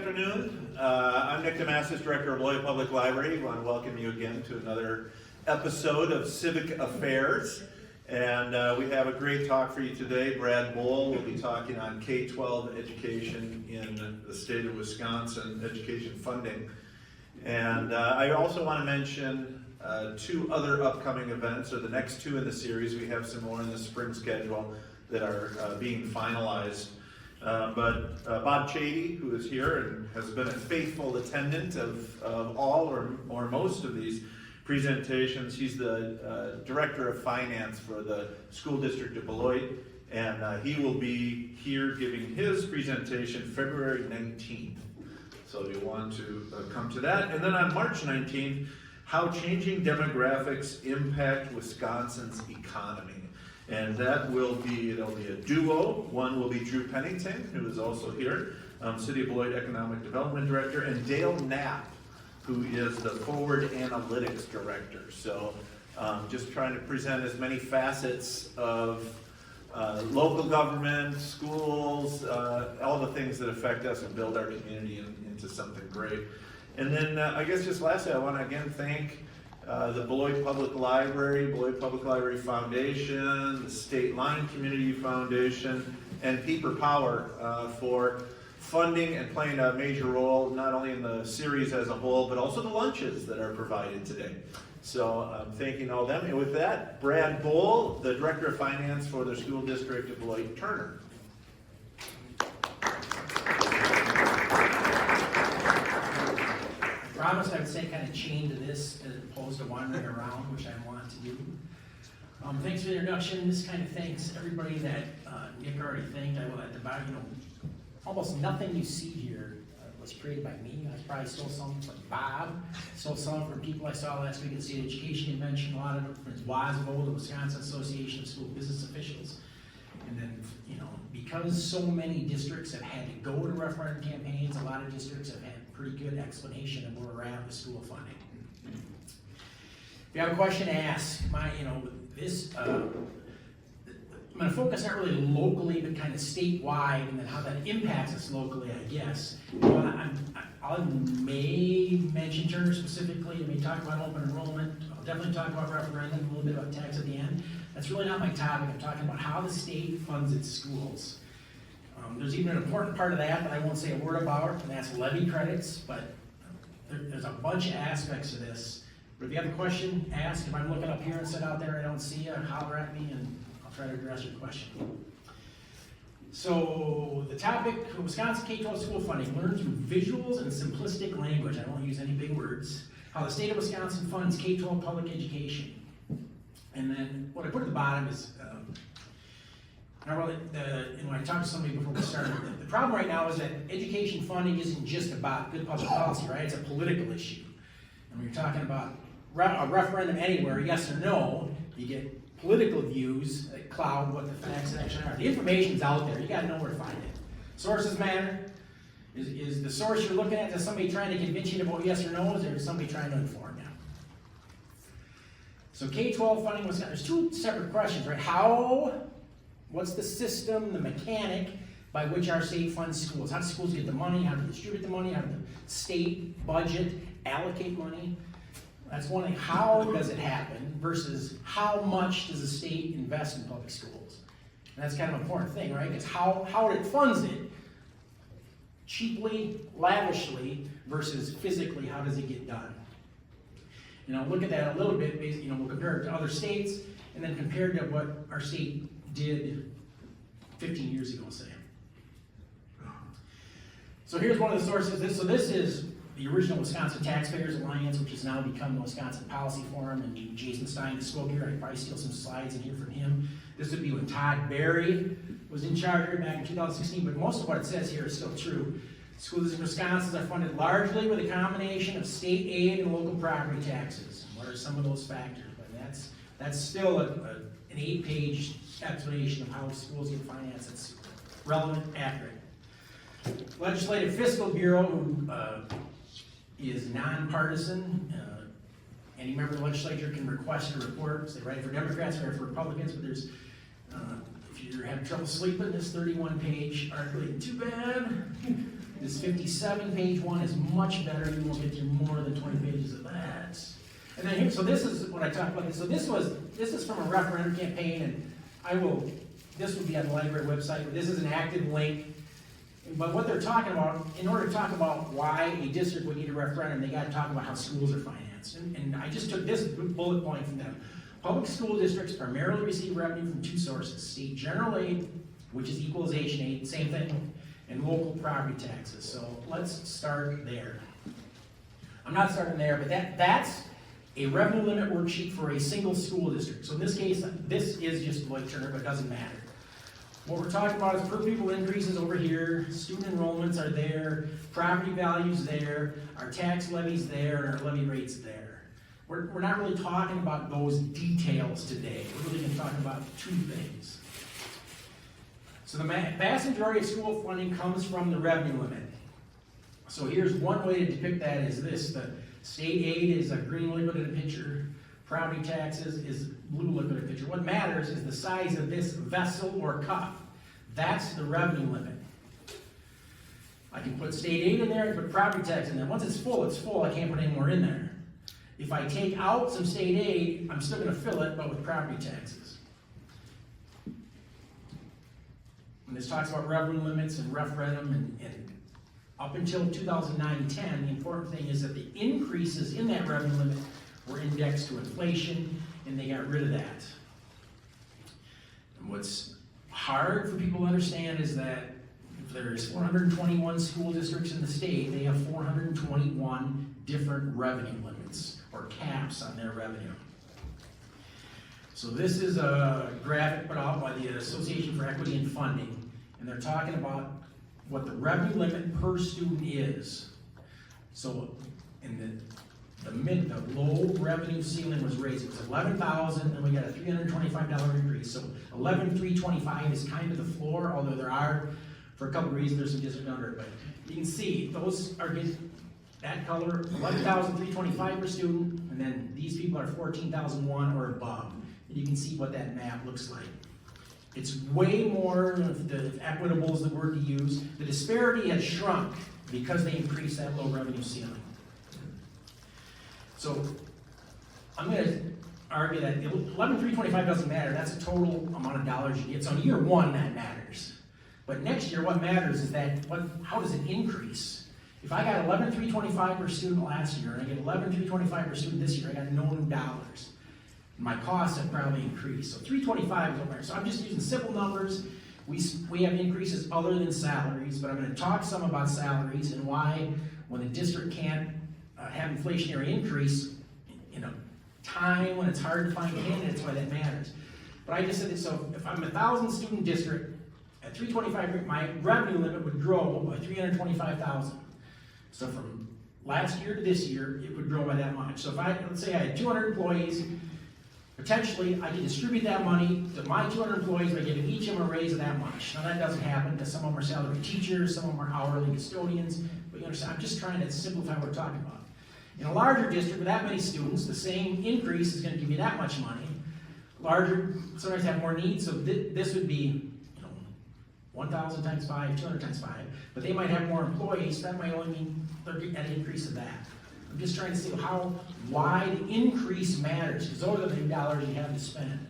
afternoon. I'm Nick Damascus, Director of Beloit Public Library. I want to welcome you again to another episode of Civic Affairs. And we have a great talk for you today. Brad Boll will be talking on K-12 education in the state of Wisconsin, education funding. And I also want to mention two other upcoming events, or the next two in the series. We have some more in the spring schedule that are being finalized. But Bob Chady, who is here and has been a faithful attendant of all or most of these presentations, he's the Director of Finance for the School District of Beloit, and he will be here giving his presentation February 19th. So you'll want to come to that. And then on March 19th, how changing demographics impact Wisconsin's economy. And that will be, it'll be a duo. One will be Drew Pennington, who is also here, City of Beloit Economic Development Director, and Dale Knapp, who is the Forward Analytics Director. So just trying to present as many facets of local government, schools, all the things that affect us and build our community into something great. And then I guess just lastly, I want to again thank the Beloit Public Library, Beloit Public Library Foundation, the State Line Community Foundation, and Peeper Power for funding and playing a major role, not only in the series as a whole, but also the lunches that are provided today. So I'm thanking all of them. And with that, Brad Boll, the Director of Finance for the School District of Beloit-Turner. I promised I would say kind of chain to this as opposed to wandering around, which I want to do. Thanks for the introduction. This kind of thanks everybody that Nick already thanked. I will at the back, almost nothing you see here was created by me. I probably stole some from Bob, stole some from people I saw last week at the State Education Convention, a lot of it from WASBO, the Wisconsin Association of School Business Officials. And then, because so many districts have had to go to referendum campaigns, a lot of districts have had pretty good explanation of where we're at with school funding. If you have a question, ask. I'm going to focus not really locally, but kind of statewide, and then how that impacts us locally, I guess. I may mention Turner specifically. I may talk about open enrollment. I'll definitely talk about referendum, a little bit about tax at the end. That's really not my topic. I'm talking about how the state funds its schools. There's even an important part of that I won't say a word about, and that's levy credits, but there's a bunch of aspects of this. But if you have a question, ask. If I'm looking up here and sit out there, I don't see you, holler at me, and I'll try to address your question. So the topic, Wisconsin K-12 school funding, learn through visuals and simplistic language. I won't use any big words. How the state of Wisconsin funds K-12 public education. And then what I put at the bottom is, when I talked to somebody before we started, the problem right now is that education funding isn't just about good public policy, right? It's a political issue. And when you're talking about a referendum anywhere, yes or no, you get political views that cloud what the facts actually are. The information's out there. You got to know where to find it. Sources matter. Is the source you're looking at, is somebody trying to convince you to vote yes or no, or is somebody trying to inform you? So K-12 funding was, there's two separate questions, right? What's the system, the mechanic by which our state funds schools? How do schools get the money? How do they distribute the money? How do the state budget allocate money? That's one thing. How does it happen versus how much does the state invest in public schools? And that's kind of an important thing, right? Because how it funds it, cheaply, lavishly, versus physically, how does it get done? Look at that a little bit. We'll compare it to other states, and then compare it to what our state did 15 years ago, say. So here's one of the sources. This is the original Wisconsin Taxpayers Alliance, which has now become the Wisconsin Policy Forum, and Jason Stein spoke here. I can probably steal some slides in here from him. This would be when Todd Berry was in charge here back in 2016, but most of what it says here is still true. Schools in Wisconsin are funded largely with a combination of state aid and local property taxes. What are some of those factors? But that's still an 8-page explanation of how schools get financed. It's relevant, accurate. Legislative Fiscal Bureau, who is nonpartisan. Any member of the legislature can request a report. So they write for Democrats, write for Republicans, but there's, if you're having trouble sleeping, this 31-page article isn't too bad. This 57-page one is much better. You won't get through more than 20 pages of that. And then here, so this is what I talked about. So this is from a referendum campaign, and this will be on the library website, but this is an active link. But what they're talking about, in order to talk about why a district would need a referendum, they got to talk about how schools are financed. And I just took this bullet point from them. Public school districts primarily receive revenue from two sources: state general aid, which is equalization aid, same thing, and local property taxes. So let's start there. I'm not starting there, but that's a revenue limit worksheet for a single school district. So in this case, this is just Beloit Turner, but it doesn't matter. What we're talking about is per pupil increases over here, student enrollments are there, property values there, our tax levies there, and our levy rates there. We're not really talking about those details today. We're really going to talk about two things. So the vast majority of school funding comes from the revenue limit. So here's one way to depict that is this: the state aid is a green liquid in a pitcher, property taxes is blue liquid in a pitcher. What matters is the size of this vessel or cup. That's the revenue limit. I can put state aid in there and put property tax in there. Once it's full, I can't put any more in there. If I take out some state aid, I'm still going to fill it, but with property taxes. When this talks about revenue limits and referendum and up until 2009-10, the important thing is that the increases in that revenue limit were indexed to inflation, and they got rid of that. And what's hard for people to understand is that if there's 421 school districts in the state, they have 421 different revenue limits, or caps on their revenue. So this is a graphic put out by the Association for Equity and Funding, and they're talking about what the revenue limit per student is. So in the low revenue ceiling was raised. It was $11,000, and we got a $325 increase. So $11,325 is kind of the floor, although there are, for a couple of reasons, there's some districts under it. But you can see those are that color, $11,325 per student, and then these people are $14,001 or above. And you can see what that map looks like. It's way more, if equitable is the word to use. The disparity has shrunk because they increased that low revenue ceiling. So I'm going to argue that $11,325 doesn't matter. That's a total amount of dollars you get. So in year one, that matters. But next year, what matters is that how does it increase? If I got $11,325 per student last year, and I get $11,325 per student this year, I got no new dollars. My costs have probably increased. So $325 is over there. So I'm just using simple numbers. We have increases other than salaries, but I'm going to talk some about salaries and why, when the district can't have inflationary increase in a time when it's hard to find candidates, why that matters. But I just said that, so if I'm a 1,000 student district, at $325, my revenue limit would grow by $325,000. So from last year to this year, it would grow by that much. So if let's say I had 200 employees, potentially I could distribute that money to my 200 employees by giving each of them a raise of that much. Now that doesn't happen because some of them are salaried teachers, some of them are hourly custodians, but you understand, I'm just trying to simplify what we're talking about. In a larger district with that many students, the same increase is going to give you that much money. Larger, sometimes have more needs, so this would be 1,000 times 5, 200 times 5, but they might have more employees, so that might only mean they're getting an increase of that. I'm just trying to see why the increase matters, because those are the dollars you have to spend.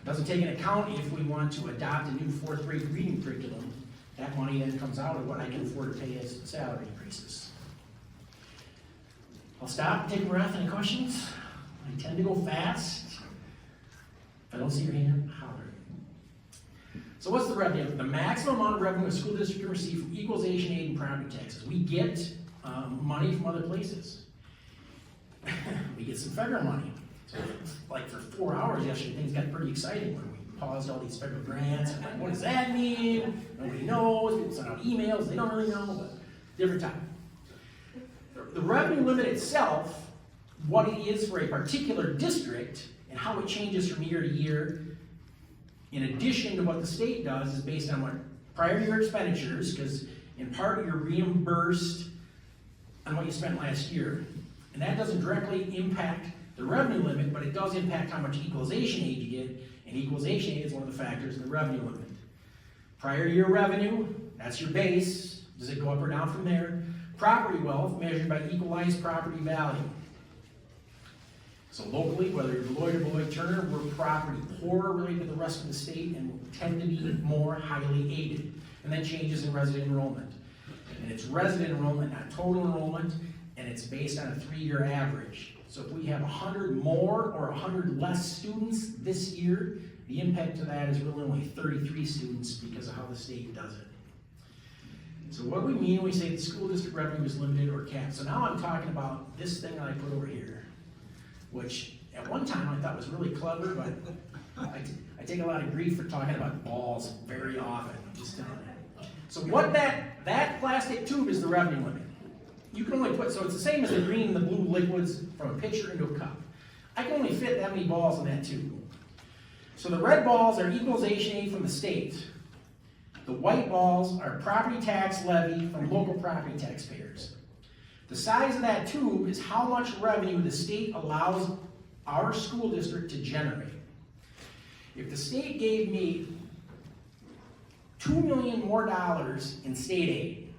It doesn't take into account if we want to adopt a new 4th grade reading curriculum. That money then comes out of what I can afford to pay as salary increases. I'll stop and take a breath. Any questions? I tend to go fast. If I don't see your hand, holler. So what's the revenue? The maximum amount of revenue a school district can receive from equalization aid and property taxes. We get money from other places. We get some federal money. So like for 4 hours yesterday, things got pretty exciting when we paused all these federal grants. I'm like, what does that mean? Nobody knows. People send out emails. They don't really know, but different time. The revenue limit itself, what it is for a particular district, and how it changes from year to year, in addition to what the state does, is based on what prior year expenditures, because in part you're reimbursed on what you spent last year. And that doesn't directly impact the revenue limit, but it does impact how much equalization aid you get, and equalization aid is one of the factors in the revenue limit. Prior year revenue, that's your base, Does it go up or down from there? Property wealth measured by equalized property value. So locally, whether you're Beloit or Beloit Turner, we're property poor related to the rest of the state and tend to be more highly aided. And then changes in resident enrollment. And it's resident enrollment, not total enrollment, and it's based on a 3-year average. So if we have 100 more or 100 less students this year, the impact to that is really only 33 students because of how the state does it. So what do we mean when we say the school district revenue is limited or capped? So now I'm talking about this thing that I put over here, which at one time I thought was really clever, but I take a lot of grief for talking about balls very often. I'm just telling you. So what that plastic tube is the revenue limit. You can only put, so it's the same as the green and the blue liquids from a pitcher into a cup. I can only fit that many balls in that tube. So the red balls are equalization aid from the state. The white balls are property tax levy from local property taxpayers. The size of that tube is how much revenue the state allows our school district to generate. If the state gave me $2 million more in state aid,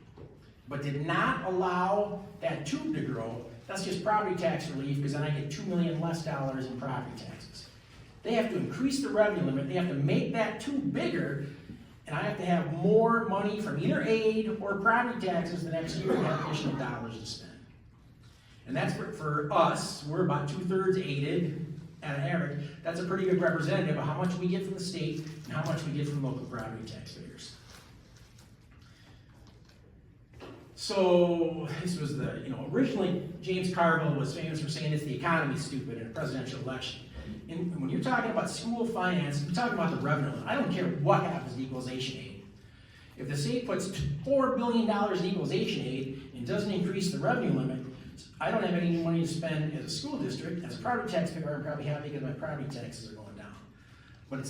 but did not allow that tube to grow, that's just property tax relief, because then I get $2 million less in property taxes. They have to increase the revenue limit, they have to make that tube bigger, and I have to have more money from either aid or property taxes the next year to have additional dollars to spend. And that's for us, we're about 2/3 aided at an average. That's a pretty good representative of how much we get from the state and how much we get from local property taxpayers. So this was originally James Carville was famous for saying it's the economy stupid in a presidential election. And when you're talking about school finance, you're talking about the revenue limit. I don't care what happens to equalization aid. If the state puts $4 billion in equalization aid and doesn't increase the revenue limit, I don't have any money to spend as a school district. As a property taxpayer, I'm probably happy because my property taxes are going down. But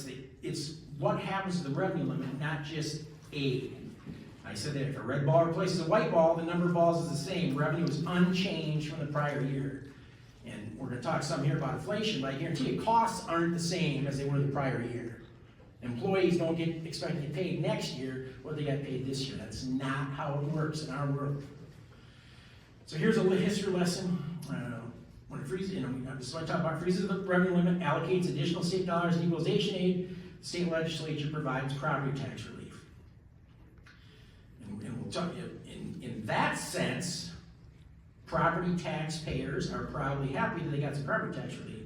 it's what happens to the revenue limit, not just aid. I said that if a red ball replaces a white ball, the number of balls is the same. Revenue is unchanged from the prior year. And we're going to talk some here about inflation, but I guarantee you costs aren't the same as they were the prior year. Employees don't expect to get paid next year what they got paid this year. That's not how it works in our world. So here's a history lesson. When it freezes, so I talk about freezes the revenue limit, allocates additional state dollars in equalization aid, the state legislature provides property tax relief. And we'll talk, in that sense, property taxpayers are probably happy that they got some property tax relief.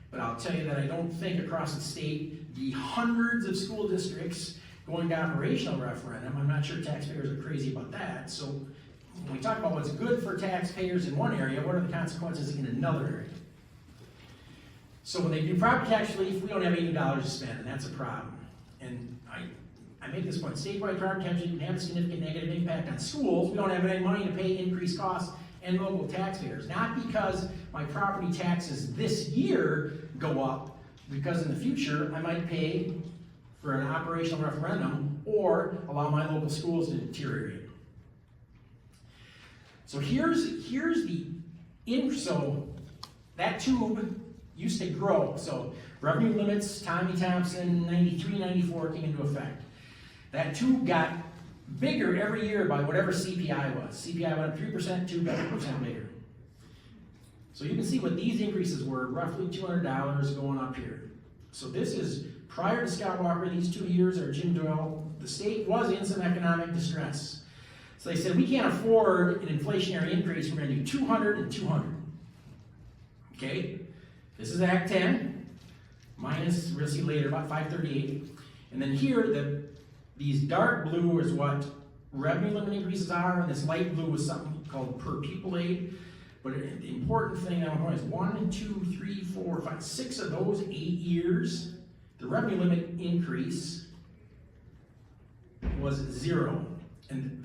But I'll tell you that I don't think across the state, the hundreds of school districts going to operational referendum, I'm not sure taxpayers are crazy about that. So when we talk about what's good for taxpayers in one area, what are the consequences in another area? So when they do property tax relief, we don't have any dollars to spend, and that's a problem. And I make this point, statewide property tax relief can have a significant negative impact on schools. We don't have any money to pay increased costs and local taxpayers. Not because my property taxes this year go up, because in the future I might pay for an operational referendum or allow my local schools to deteriorate. So so that tube used to grow. So revenue limits, Tommy Thompson, 93, 94 came into effect. That tube got bigger every year by whatever CPI was. CPI went up 3%, tube got 3% bigger. So you can see what these increases were, roughly $200 going up here. So this is prior to Scott Walker, these 2 years are Jim Doyle. The state was in some economic distress. So they said, we can't afford an inflationary increase, we're gonna do 200 and 200. Okay, this is Act 10, minus, we'll see later, about 538. And then here, these dark blue is what revenue limit increases are, and this light blue is something called per pupil aid. But the important thing I want to point is 1, 2, 3, 4, 5, 6 of those 8 years, the revenue limit increase was 0. And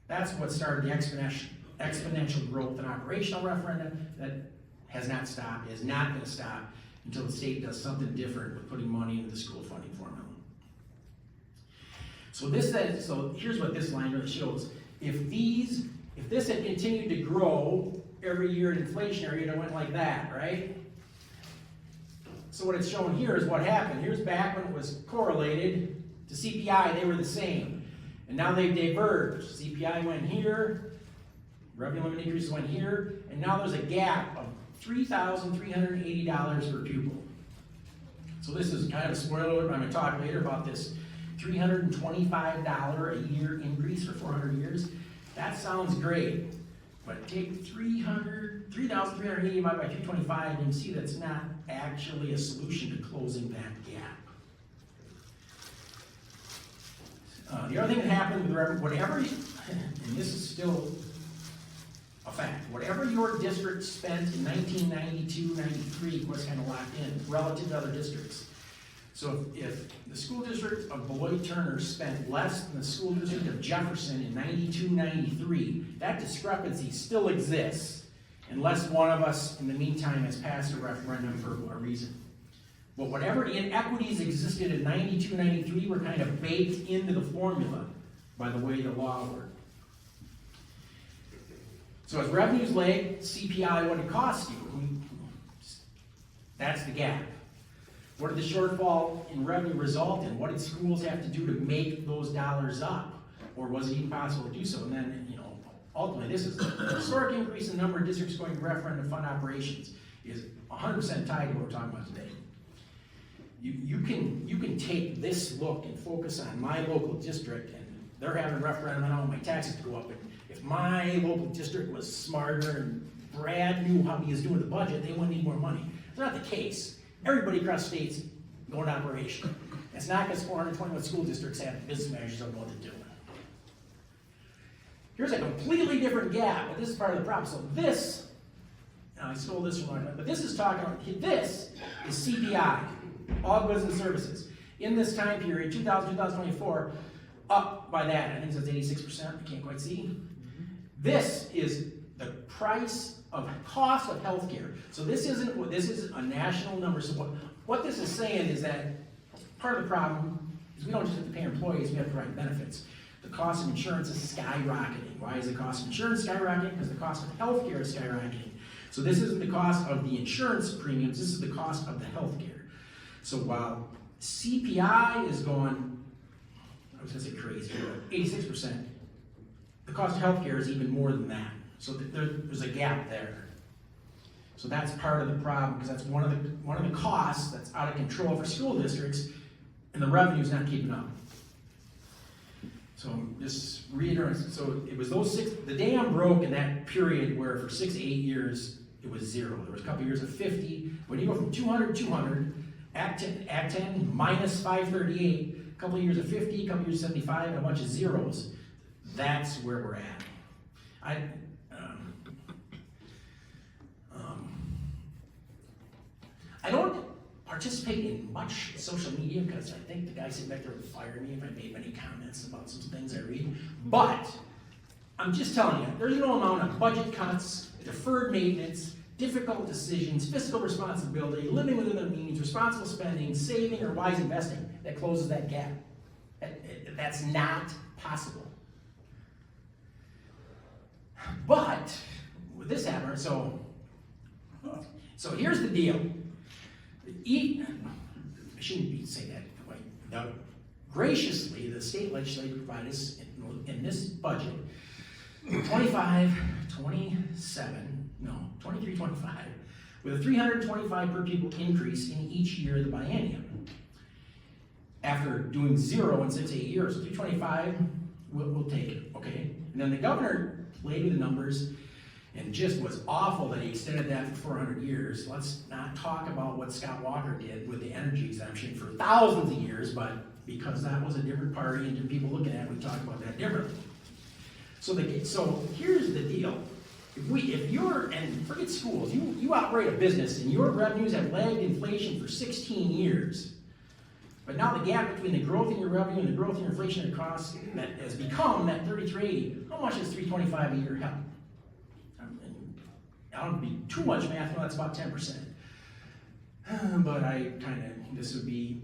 that's what started the exponential growth in operational referendum that has not stopped, is not going to stop until the state does something different with putting money into the school funding formula. So here's what this line really shows. If this had continued to grow every year in inflationary, it went like that, right? So what it's showing here is what happened. Here's back when it was correlated to CPI, they were the same. And now they've diverged. CPI went here, revenue limit increases went here, and now there's a gap of $3,380 per pupil. So this is kind of a spoiler, I'm gonna talk later about this $325 a year increase for 400 years. That sounds great, but take 3,380 divided by 325, and you see that's not actually a solution to closing that gap. The other thing that happened with whatever, and this is still a fact, whatever your district spent in 1992, 93 was kind of locked in relative to other districts. So if the school district of Beloit Turner spent less than the school district of Jefferson in 92, 93, that discrepancy still exists unless one of us in the meantime has passed a referendum for a reason. But whatever inequities existed in 92, 93 were kind of baked into the formula by the way the law worked. So as revenues lag CPI, what it costs you, that's the gap. What did the shortfall in revenue result in? What did schools have to do to make those dollars up? Or was it even possible to do so? And then, ultimately, this is the historic increase in the number of districts going to referendum fund operations is 100% tied to what we're talking about today. You can take this look and focus on my local district, and they're having a referendum, and I want my taxes to go up. And if my local district was smarter and Brad knew how he was doing the budget, they wouldn't need more money. It's not the case. Everybody across states going to operation. It's not because 421 school districts have business managers don't know what they're doing. Here's a completely different gap, but this is part of the problem. So this, I stole this from one, but this is talking about, this is CPI, all goods and services. In this time period, 2000, 2024, up by that, I think it's 86%, I can't quite see. This is the price of cost of healthcare. So this is a national number. So what this is saying is that part of the problem is we don't just have to pay employees, we have to provide benefits. The cost of insurance is skyrocketing. Why is the cost of insurance skyrocketing? Because the cost of healthcare is skyrocketing. So this isn't the cost of the insurance premiums, this is the cost of the healthcare. So while CPI is going, I was gonna say crazy, 86%, the cost of healthcare is even more than that. So there's a gap there. So that's part of the problem, because that's one of the costs that's out of control for school districts, and the revenue's not keeping up. So just reiterate, so it was the dam broke in that period where for 6 to 8 years it was 0. There was a couple years of 50. When you go from 200 to 200, Act 10 minus 538, a couple of years of 50, a couple of years of 75, and a bunch of zeros. That's where we're at. I don't participate in much social media because I think the guy sitting back there would fire me if I made many comments about some things I read. But I'm just telling you, there's no amount of budget cuts, deferred maintenance, difficult decisions, fiscal responsibility, living within their means, responsible spending, saving, or wise investing that closes that gap. That's not possible. But with this happening, so here's the deal. I shouldn't be saying that way. No. Graciously, the state legislature provided us in this budget 23, 25, with a 325 per pupil increase in each year of the biennium. After doing 0 in 6 to 8 years, so 325, we'll take it, okay? And then the governor played with the numbers and just was awful that he extended that for 400 years. Let's not talk about what Scott Walker did with the energy exemption for thousands of years, but because that was a different party and different people looking at it, we talk about that differently. So here's the deal. If you're, and forget schools, you operate a business and your revenues have lagged inflation for 16 years, but now the gap between the growth in your revenue and the growth in your inflation costs that has become that 3380, how much is 325 a year help? I don't be too much math, no, that's about 10%. But this would be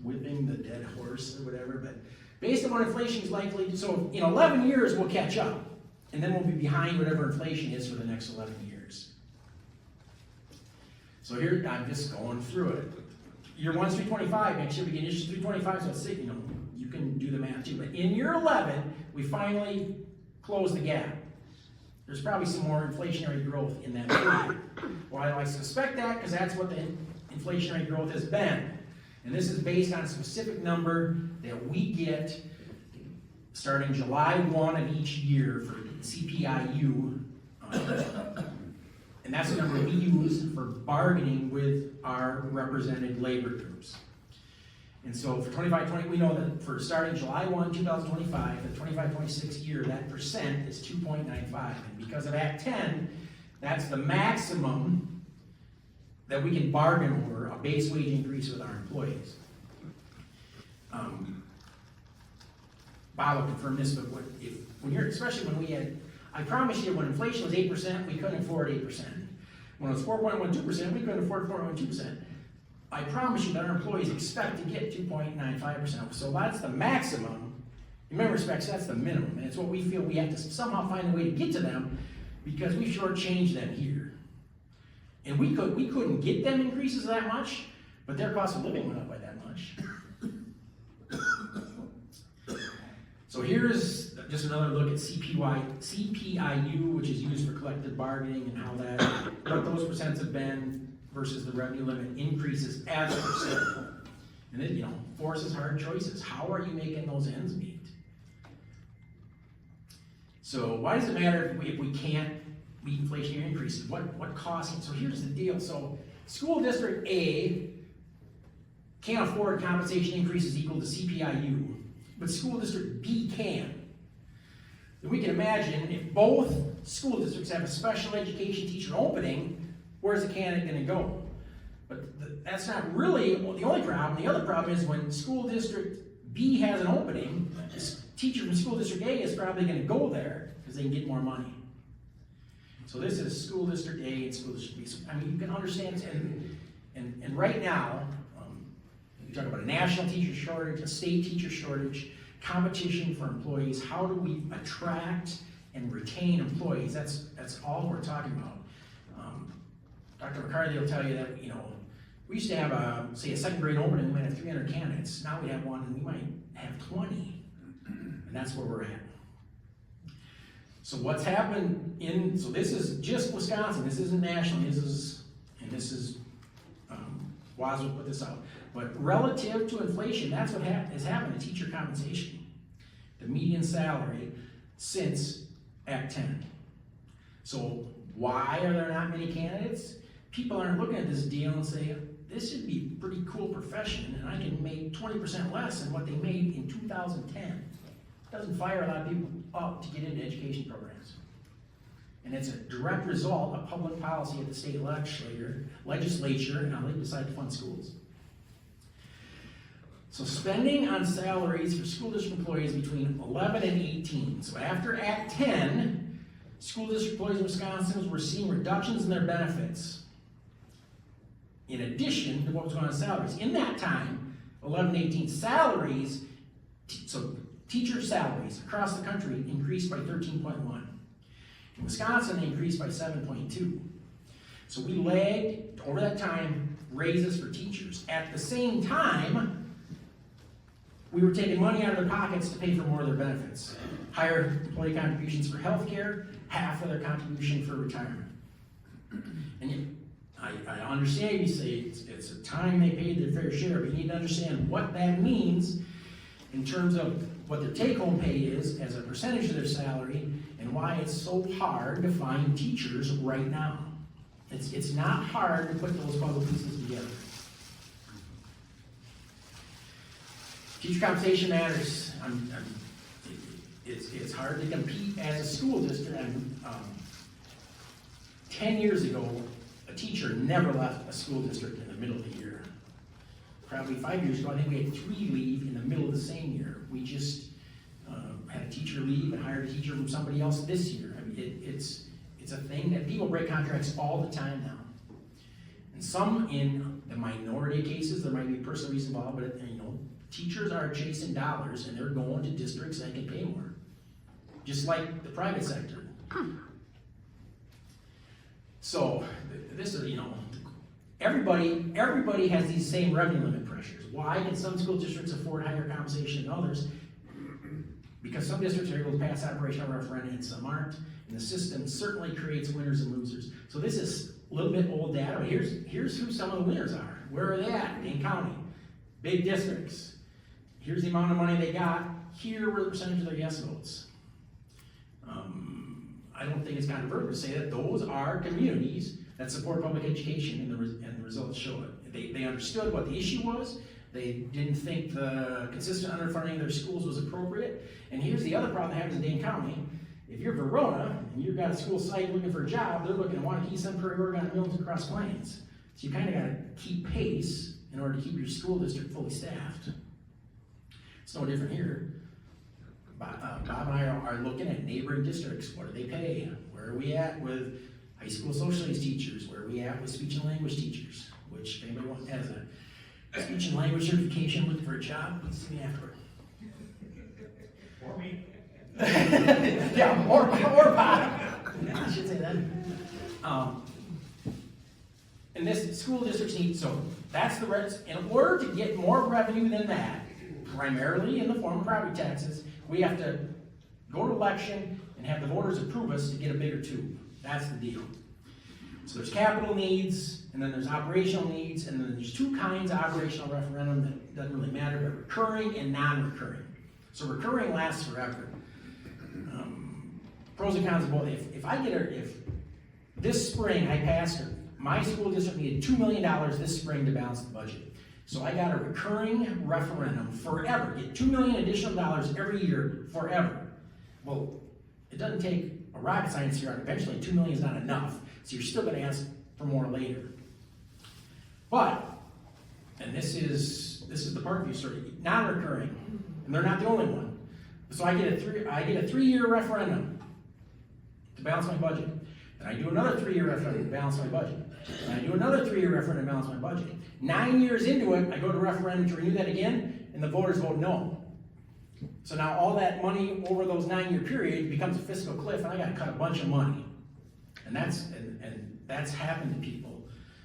whipping the dead horse or whatever, but based on what inflation is likely, so in 11 years we'll catch up, and then we'll be behind whatever inflation is for the next 11 years. So here, I'm just going through it. Year 1's 325, next year we get issues 325, so it's, you you can do the math too. But in year 11, we finally closed the gap. There's probably some more inflationary growth in that period. Why do I suspect that? Because that's what the inflationary growth has been. And this is based on a specific number that we get starting July 1 of each year for CPIU. And that's the number we use for bargaining with our represented labor groups. And so for 25-20, we know that for starting July 1, 2025, the 25-26 year, that percent is 2.95. And because of Act 10, that's the maximum that we can bargain over a base wage increase with our employees. Bob will confirm this, but when you're, especially when we had, I promise you, when inflation was 8%, we couldn't afford 8%. When it was 4.12%, we couldn't afford 4.12%. I promise you that our employees expect to get 2.95%. So that's the maximum. In many respects, that's the minimum. And it's what we feel we have to somehow find a way to get to them because we shortchanged them here. And we couldn't get them increases that much, but their cost of living went up by that much. So here's just another look at CPIU, which is used for collective bargaining, and how what those percents have been versus the revenue limit increases as a percent. And it, forces hard choices. How are you making those ends meet? So why does it matter if we can't meet inflationary increases? What costs? So here's the deal. So school district A can't afford compensation increases equal to CPIU, but school district B can. And we can imagine if both school districts have a special education teacher opening, where's the candidate going to go? But that's not really the only problem. The other problem is when school district B has an opening, the teacher from school district A is probably going to go there because they can get more money. So this is school district A and school district B. So, I mean, you can understand, and right now, you talk about a national teacher shortage, a state teacher shortage, competition for employees. How do we attract and retain employees? That's all we're talking about. Dr. McCarthy will tell you that, we used to have say a second grade opening, we might have 300 candidates. Now we have one and we might have 20. And that's where we're at. So what's happened so this is just Wisconsin, this isn't national, this is WASL put this out. But relative to inflation, that's what has happened to teacher compensation. The median salary since Act 10. So why are there not many candidates? People aren't looking at this deal and say, this should be a pretty cool profession and I can make 20% less than what they made in 2010. It doesn't fire a lot of people up to get into education programs. And it's a direct result of public policy at the state legislature and how they decide to fund schools. So spending on salaries for school district employees between 11 and 18. So after Act 10, school district employees in Wisconsin were seeing reductions in their benefits, in addition to what was going on in salaries. In that time, 11 to 18, salaries, so teacher salaries across the country increased by 13.1. In Wisconsin, they increased by 7.2. So we lagged, over that time, raises for teachers. At the same time, we were taking money out of their pockets to pay for more of their benefits. Higher employee contributions for health care, half of their contribution for retirement. And I understand you say it's a time they paid their fair share, but you need to understand what that means in terms of what their take-home pay is as a percentage of their salary and why it's so hard to find teachers right now. It's not hard to put those puzzle pieces together. Teacher compensation matters. It's hard to compete as a school district. 10 years ago, a teacher never left a school district in the middle of the year. Probably 5 years ago, I think we had 3 leave in the middle of the same year. We just had a teacher leave and hired a teacher from somebody else this year. I mean, it's a thing that people break contracts all the time now. And some, in the minority of cases, there might be a personal reason involved, but teachers are chasing dollars and they're going to districts that can pay more. Just like the private sector. So, this is, everybody has these same revenue limit pressures. Why can some school districts afford higher compensation than others? Because some districts are able to pass operational referenda and some aren't, and the system certainly creates winners and losers. So this is a little bit old data, but here's who some of the winners are. Where are they at? Dane County. Big districts. Here's the amount of money they got. Here were the percentage of their yes votes. I don't think it's controversial to say that those are communities that support public education, and the results show it. They understood what the issue was. They didn't think the consistent underfunding of their schools was appropriate. And here's the other problem that happens in Dane County. If you're Verona and you've got a school site looking for a job, they're looking at Waukee, Sun Prairie, Oregon, Mills, and Cross Plains. So you kind of got to keep pace in order to keep your school district fully staffed. It's no different here. Bob and I are looking at neighboring districts. What do they pay? Where are we at with high school social studies teachers? Where are we at with speech and language teachers? Which, if anybody has a speech and language certification, looking for a job, please see me afterward. Or me. Yeah, or Bob. I should say that. And this school districts need, so that's the rest. In order to get more revenue than that, primarily in the form of property taxes, we have to go to election and have the voters approve us to get a bigger tube. That's the deal. So there's capital needs, and then there's operational needs, and then there's two kinds of operational referendum that doesn't really matter, but recurring and non-recurring. So recurring lasts forever. Pros and cons of both. If this spring I passed, my school district needed $2 million this spring to balance the budget. So I got a recurring referendum forever, get $2 million additional dollars every year forever. Well, it doesn't take a rocket science here. Eventually, $2 million is not enough, so you're still going to ask for more later. But, and this is the part of you sort of non-recurring, and they're not the only one. So I get a 3-year referendum to balance my budget. Then I do another 3-year referendum to balance my budget. And I do another 3-year referendum to balance my budget. 9 years into it, I go to referendum to renew that again, and the voters vote no. So now all that money over those 9-year period becomes a fiscal cliff, and I got to cut a bunch of money. And that's happened to people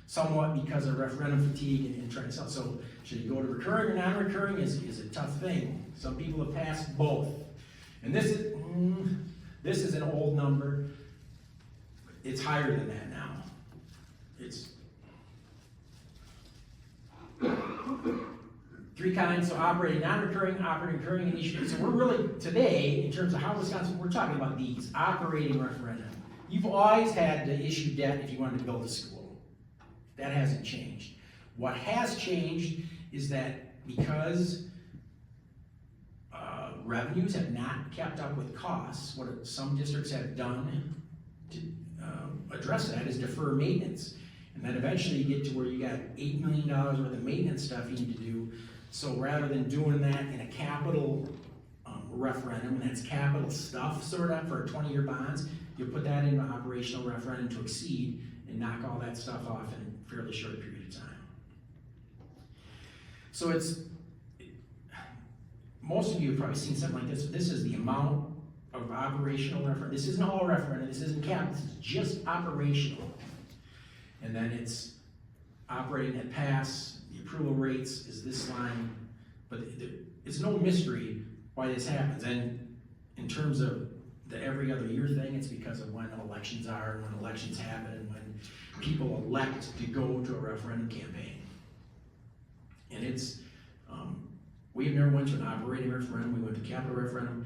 somewhat because of referendum fatigue and trying to sell. So should you go to recurring or non-recurring is a tough thing. Some people have passed both. And this is an old number. It's higher than that now. It's 3 kinds, so operating non-recurring, operating recurring, and issue. So we're really, today, in terms of how Wisconsin, we're talking about these, operating referendum. You've always had to issue debt if you wanted to build a school. That hasn't changed. What has changed is that because revenues have not kept up with costs, what some districts have done to address that is defer maintenance. And then eventually you get to where you got $8 million worth of maintenance stuff you need to do. So rather than doing that in a capital referendum, and that's capital stuff sort of for 20-year bonds, you put that in an operational referendum to exceed and knock all that stuff off in a fairly short period of time. So most of you have probably seen something like this. This is the amount of operational referendum. This isn't all referendum, this isn't capital, this is just operational. And then it's operating at pass, the approval rates is this line, but it's no mystery why this happens. And in terms of the every other year thing, it's because of when elections are, and when elections happen, and when people elect to go to a referendum campaign. And it's, we've never went to an operating referendum, we went to capital referendum.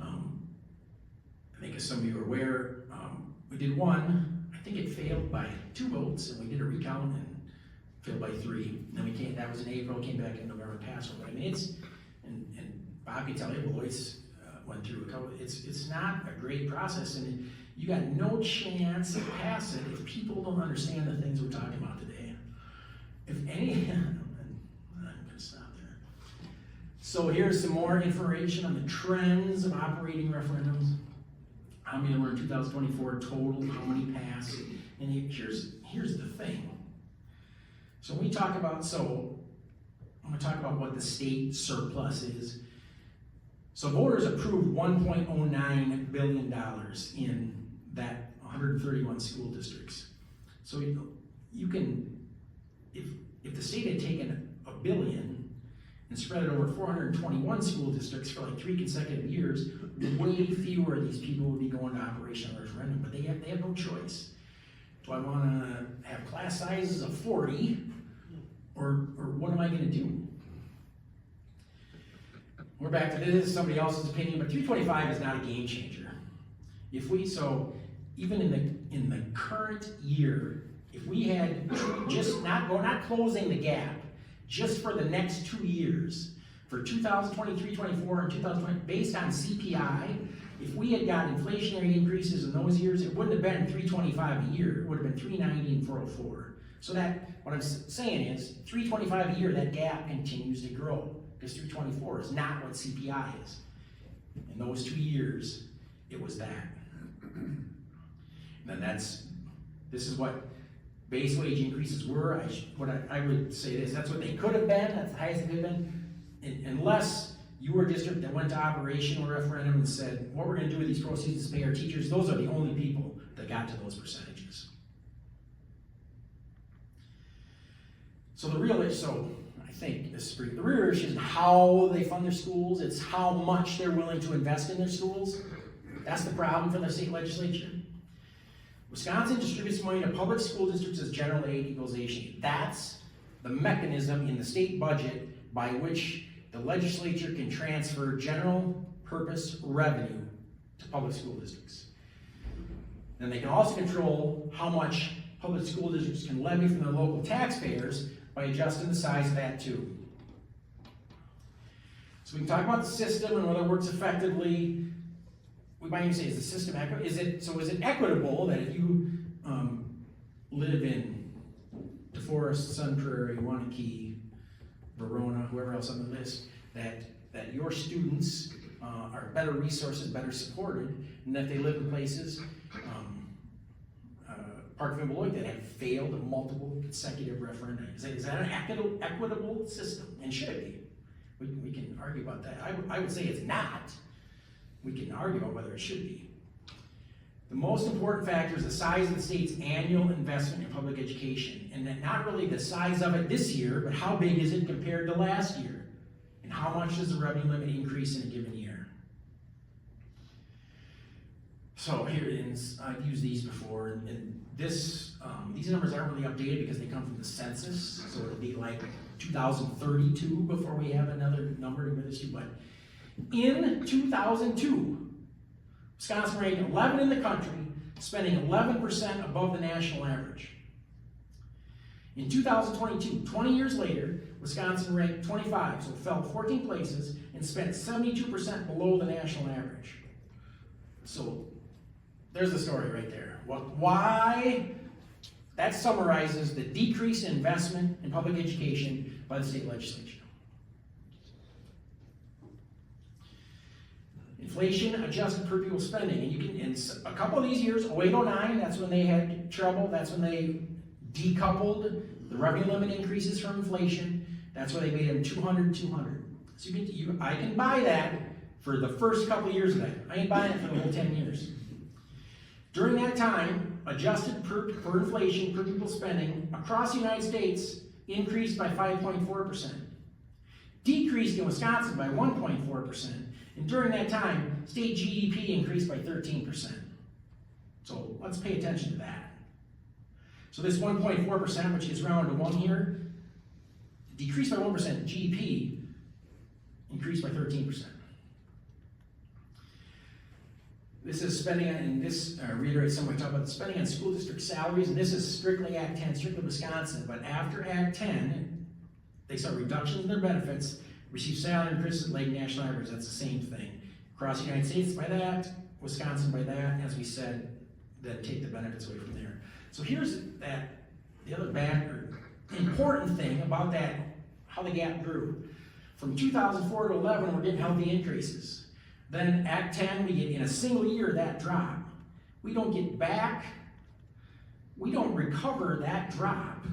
I think as some of you are aware, we did one, I think it failed by 2 votes, and we did a recount and failed by 3. And then that was in April, came back in November, passed over. I mean, and Bob can tell you, Beloit's went through a couple, it's not a great process, and you got no chance to pass it if people don't understand the things we're talking about today. If any, I'm gonna stop there. So here's some more information on the trends of operating referendums. How many were in 2024 total, how many passed, and here's the thing. So when we talk about, I'm gonna talk about what the state surplus is. So voters approved $1.09 billion in that 131 school districts. So you can if the state had taken $1 billion and spread it over 421 school districts for like 3 consecutive years, way fewer of these people would be going to Operation Referendum, but they have no choice. Do I want to have class sizes of 40, or what am I going to do? We're back to this is somebody else's opinion, but 325 is not a game changer. Even in the current year, if we had just not closing the gap, just for the next 2 years, for 2023, 24, and 2020, based on CPI, if we had got inflationary increases in those years, it wouldn't have been 325 a year, it would have been 390 and 404. So what I'm saying is, 325 a year, that gap continues to grow, because 324 is not what CPI is. In those 2 years, it was that. And then this is what base wage increases were. I would say this, that's what they could have been, that's the highest they could have been, unless you were a district that went to Operation or Referendum and said, what we're gonna do with these proceeds is pay our teachers. Those are the only people that got to those percentages. So I think the real issue is how they fund their schools. It's how much they're willing to invest in their schools. That's the problem for the state legislature. Wisconsin distributes money to public school districts as general aid equalization. That's the mechanism in the state budget by which the legislature can transfer general purpose revenue to public school districts. Then they can also control how much public school districts can levy from their local taxpayers by adjusting the size of that too. So we can talk about the system and whether it works effectively. We might even say, is the system equitable? Is it equitable that if you live in DeForest, Sun Prairie, Wanakee, Verona, whoever else on the list, that your students are better resources, better supported, and that they live in places, Parkview and Beloit, that have failed multiple consecutive referenda? Is that an equitable system? And should it be? We can argue about that. I would say it's not. We can argue about whether it should be. The most important factor is the size of the state's annual investment in public education, and that not really the size of it this year, but how big is it compared to last year? And how much does the revenue limit increase in a given year? So here it is. I've used these before, and these numbers aren't really updated because they come from the census, so it'll be like 2032 before we have another number to this to, but in 2002, Wisconsin ranked 11 in the country, spending 11% above the national average. In 2022, 20 years later, Wisconsin ranked 25, so it fell 14 places and spent 72% below the national average. So there's the story right there. Why? That summarizes the decrease in investment in public education by the state legislature. Inflation adjusted per pupil spending, and you can, in a couple of these years, 08, 09, that's when they had trouble, that's when they decoupled the revenue limit increases from inflation, that's why they made them 200, 200. So I can buy that for the first couple of years of that. I ain't buying it for the whole 10 years. During that time, adjusted per inflation, per pupil spending across the United States increased by 5.4%, decreased in Wisconsin by 1.4%, and during that time, state GDP increased by 13%. So let's pay attention to that. So this 1.4%, which is round to 1 here, decreased by 1%, GDP increased by 13%. This is spending on, and this reiterates something we talked about, the spending on school district salaries, and this is strictly Act 10, strictly Wisconsin, but after Act 10, they saw reductions in their benefits, receive salary increases at Lake National average. That's the same thing. Across the United States by that, Wisconsin by that, as we said, that take the benefits away from there. So here's the other bad or important thing about that, how the gap grew. From 2004 to 11, we're getting healthy increases. Then Act 10, we get in a single year that drop. We don't get back, we don't recover that drop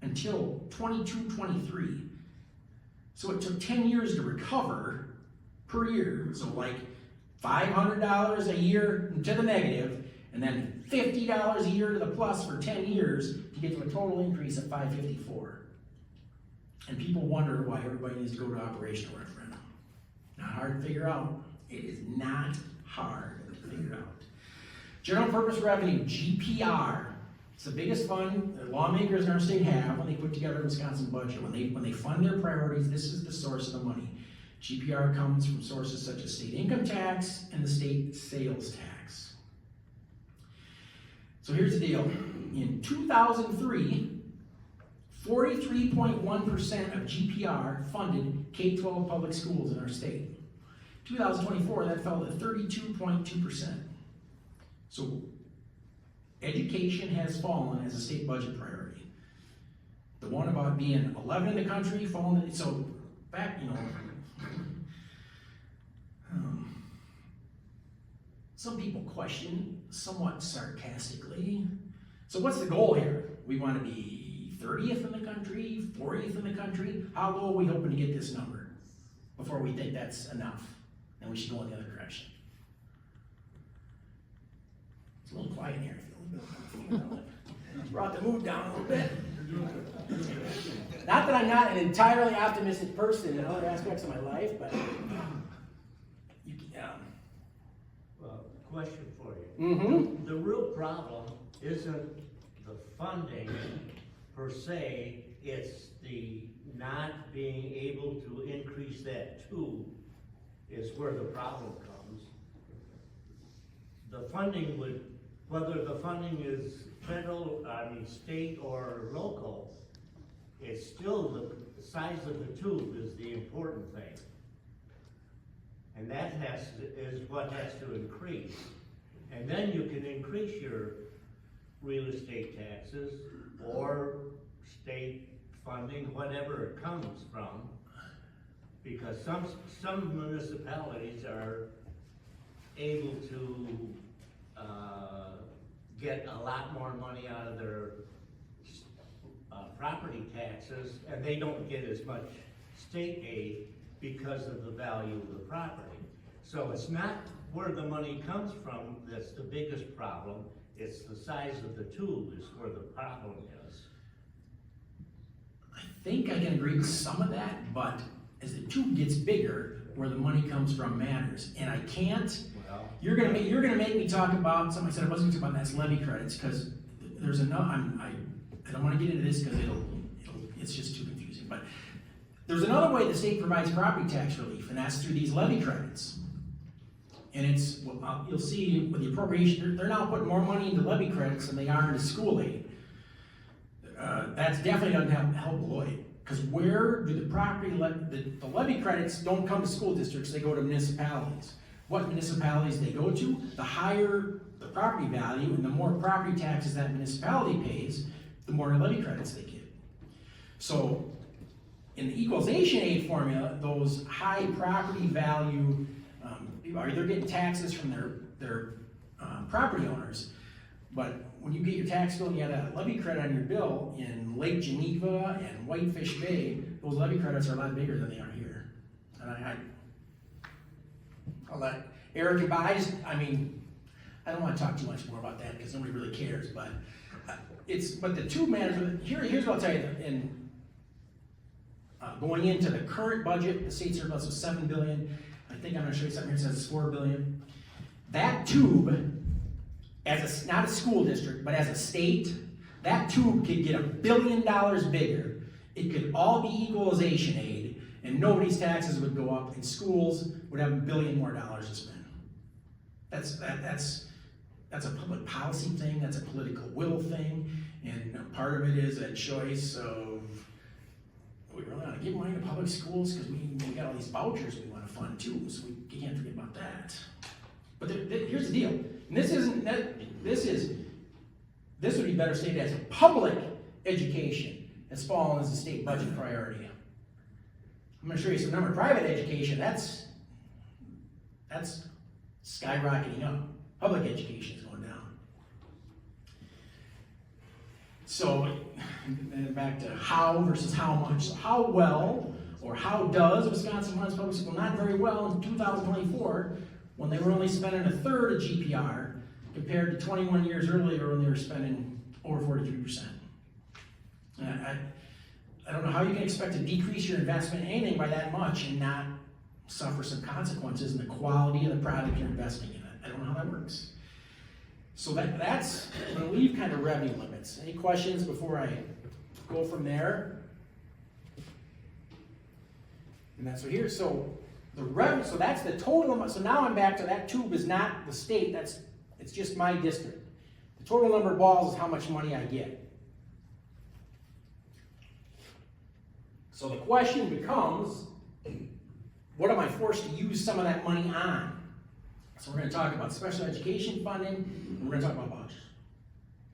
until 22, 23. So it took 10 years to recover per year. So like $500 a year to the negative, And then $50 a year to the plus for 10 years to get to a total increase of $554. And people wonder why everybody needs to go to operational referendum. Not hard to figure out. It is not hard to figure out. General purpose revenue, GPR. It's the biggest fund that lawmakers in our state have when they put together a Wisconsin budget. When they fund their priorities, this is the source of the money. GPR comes from sources such as state income tax and the state sales tax. So here's the deal. In 2003, 43.1% of GPR funded K-12 public schools in our state. 2024, that fell to 32.2%. So education has fallen as a state budget priority. The one about being 11 in the country, fallen, so back, some people question, somewhat sarcastically, so what's the goal here? We want to be 30th in the country, 40th in the country? How low are we hoping to get this number before we think that's enough and we should go in the other direction? It's a little quiet in here. Brought the mood down a little bit. Not that I'm not an entirely optimistic person in other aspects of my life, but Well, question for you. Mm-hmm. The real problem isn't the funding per se, it's the not being able to increase that too is where the problem comes. The funding would, whether the funding is federal, state or local, it's still the size of the tube is the important thing. And that is what has to increase. And then you can increase your real estate taxes or state funding, whatever it comes from, because some municipalities are able to get a lot more money out of their property taxes, and they don't get as much state aid because of the value of the property. So it's not where the money comes from that's the biggest problem, it's the size of the tube is where the problem is. I think I can agree with some of that, but as the tube gets bigger, where the money comes from matters. And I can't, Well, you're gonna make me talk about, somebody said I wasn't gonna talk about that's levy credits, because there's enough, I don't wanna get into this because it's just too confusing, but there's another way the state provides property tax relief, and that's through these levy credits. And it's, well, you'll see with the appropriation, they're now putting more money into levy credits than they are into school aid. That's definitely doesn't help Beloit, because where do the levy credits don't come to school districts, they go to municipalities. What municipalities they go to, the higher the property value and the more property taxes that municipality pays, the more levy credits they get. So in the equalization aid formula, those high property value people are either getting taxes from their property owners, but when you get your tax bill and you have that levy credit on your bill in Lake Geneva and Whitefish Bay, those levy credits are a lot bigger than they are here. And I'll let Eric advise. I don't want to talk too much more about that because nobody really cares, but but the two matters. Here's what I'll tell you. In going into the current budget, the state surplus was $7 billion. I think I'm going to show you something here that says $4 billion. That tube, not a school district, but as a state, that tube could get $1 billion bigger. It could all be equalization aid, and nobody's taxes would go up, and schools would have $1 billion more to spend. That's a public policy thing. That's a political will thing, and part of it is a choice of, we really want to give money to public schools because we got all these vouchers we want to fund too, so we can't forget about that. But here's the deal, and this would be better stated as a public education has fallen as a state budget priority. I'm going to show you some number. Private education, that's skyrocketing up. Public education is going down. So, and back to how versus how much. So how well, or how does Wisconsin runs public school? Not very well in 2024, when they were only spending a third of GPR compared to 21 years earlier when they were spending over 43%. I don't know how you can expect to decrease your investment in anything by that much and not suffer some consequences in the quality of the product you're investing in. I don't know how that works. So that's, I'm going to leave kind of revenue limits. Any questions before I go from there? And that's what here. So the revenue, so that's the total amount. So now I'm back to that tube is not the state. It's just my district. The total number of balls is how much money I get. So the question becomes, what am I forced to use some of that money on? So we're going to talk about special education funding, and we're going to talk about vouchers.